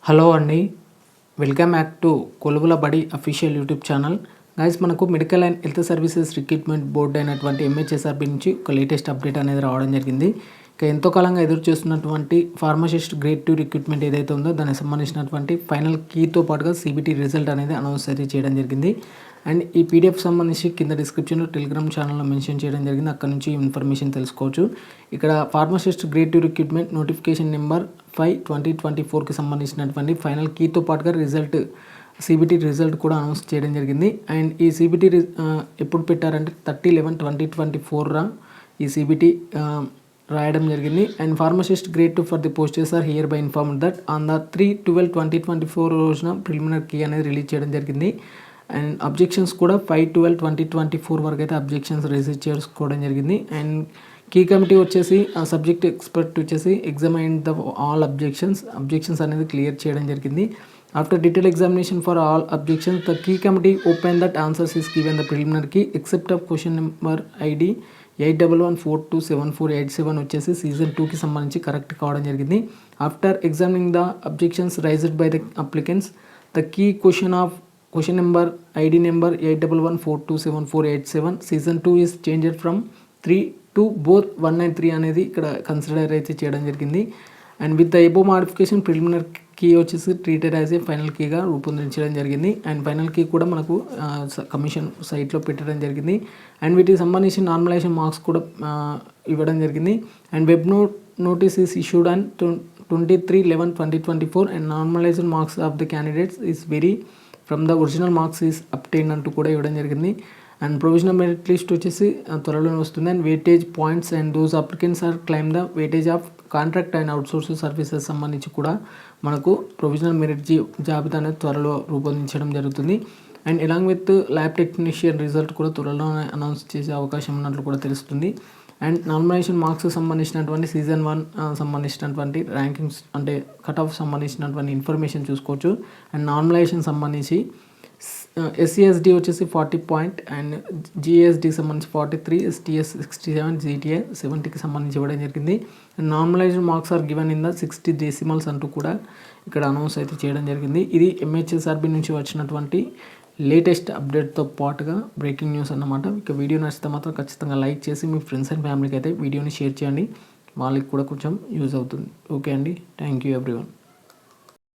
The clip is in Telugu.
హలో అండి, వెల్కమ్ బ్యాక్ టు కొలువుల బడి అఫీషియల్ యూట్యూబ్ ఛానల్. గైస్, మనకు medical and health services recruitment board అయినటువంటి ఎంహెచ్ఎస్ఆర్బి నుంచి ఒక లేటెస్ట్ అప్డేట్ అనేది రావడం జరిగింది. ఇక ఎంతో కాలంగా ఎదురు చూస్తున్నటువంటి ఫార్మసిస్ట్ గ్రేడ్ 2 రిక్రూట్మెంట్ ఏదైతే ఉందో దానికి సంబంధించినటువంటి ఫైనల్ కీతో పాటుగా సిబిటి రిజల్ట్ అనేది అనౌన్స్ అయితే చేయడం జరిగింది. అండ్ ఈ పీడిఎఫ్ సంబంధించి కింద డిస్క్రిప్షన్లో టెలిగ్రామ్ ఛానల్లో మెన్షన్ చేయడం జరిగింది. అక్కడ నుంచి ఇన్ఫర్మేషన్ తెలుసుకోవచ్చు. ఇక్కడ pharmacist grade 2 recruitment notification number 5/2024కి సంబంధించినటువంటి ఫైనల్ కీతో పాటుగా సిబిటి రిజల్ట్ కూడా అనౌన్స్ చేయడం జరిగింది. అండ్ ఈ సిబిటి ఎప్పుడు పెట్టారంటే 30/11/2024 ఈ సిబిటి రాయడం జరిగింది. And pharmacist grade 2 for the posters are hereby informed that on the 3/12/2024 రోజున ప్రిలిమినరీ కీ అనేది రిలీజ్ చేయడం జరిగింది. అండ్ అబ్జెక్షన్స్ కూడా 5/12/2024 వరకు అయితే అబ్జెక్షన్స్ రిసీవ్ చేసుకోవడం జరిగింది. అండ్ కీ కమిటీ వచ్చేసి సబ్జెక్ట్ ఎక్స్పర్ట్ వచ్చేసి ఎగ్జామైన్ ద ఆల్ అబ్జెక్షన్స్ అనేది క్లియర్ చేయడం జరిగింది. After detail examination for all objections the key committee open that answers is given the preliminary key except of question number ID 81142747 వచ్చేసి సీజన్ 2కి సంబంధించి కరెక్ట్ కావడం జరిగింది. After examining the objections raised by the applicants the key question number ID number 81142747 season 2 is changed from 3 to both 1 and 3 అనేది ఇక్కడ కన్సిడర్ అయితే చేయడం జరిగింది. And with the above modification preliminary key వచ్చేసి ట్రీటెడ్ యాజ్ ఏ ఫైనల్ కీగా రూపొందించడం జరిగింది. అండ్ ఫైనల్ కీ కూడా మనకు కమిషన్ సైట్లో పెట్టడం జరిగింది. అండ్ వీటికి సంబంధించి నార్మలైజేషన్ మార్క్స్ కూడా ఇవ్వడం జరిగింది. And web notice is issued and 23/11/2024 and normalization marks of the candidates is very from the original marks is obtain అంటూ కూడా ఇవ్వడం జరిగింది. అండ్ ప్రొవిజనల్ మెరిట్ లిస్ట్ వచ్చేసి త్వరలోనే వస్తుంది. And weightage points and those applicants are claim the weightage of contract and outsource services సంబంధించి కూడా మనకు ప్రొవిజనల్ మెరిట్ జాబితా అనేది త్వరలో రూపొందించడం జరుగుతుంది. And along with lab technician result కూడా త్వరలోనే అనౌన్స్ చేసే అవకాశం ఉన్నట్లు కూడా తెలుస్తుంది. అండ్ నార్మలైజేషన్ మార్క్స్ సంబంధించినటువంటి సీజన్ 1 సంబంధించినటువంటి ర్యాంకింగ్స్ అంటే కట్ ఆఫ్ సంబంధించినటువంటి ఇన్ఫర్మేషన్ చూసుకోవచ్చు. అండ్ నార్మలైజేషన్ సంబంధించి ఎస్సీఎస్డి వచ్చేసి 40 పాయింట్ అండ్ జిఎస్డికి సంబంధించి 43, ఎస్టీఎస్ 67, జీటీఏ 70కి సంబంధించి ఇవ్వడం జరిగింది. And normalized marks are given in the 60 decimals అంటూ కూడా ఇక్కడ అనౌన్స్ అయితే చేయడం జరిగింది. ఇది ఎంహెచ్ఎస్ఆర్బి నుంచి వచ్చినటువంటి లేటెస్ట్ అప్డేట్తో పాటుగా బ్రేకింగ్ న్యూస్ అన్నమాట. ఇక వీడియో నచ్చితే మాత్రం ఖచ్చితంగా లైక్ చేసి మీ ఫ్రెండ్స్ అండ్ ఫ్యామిలీకి అయితే వీడియోని షేర్ చేయండి. వాళ్ళకి కూడా కొంచెం యూజ్ అవుతుంది. ఓకే అండి, థ్యాంక్ యూ ఎవ్రీవన్.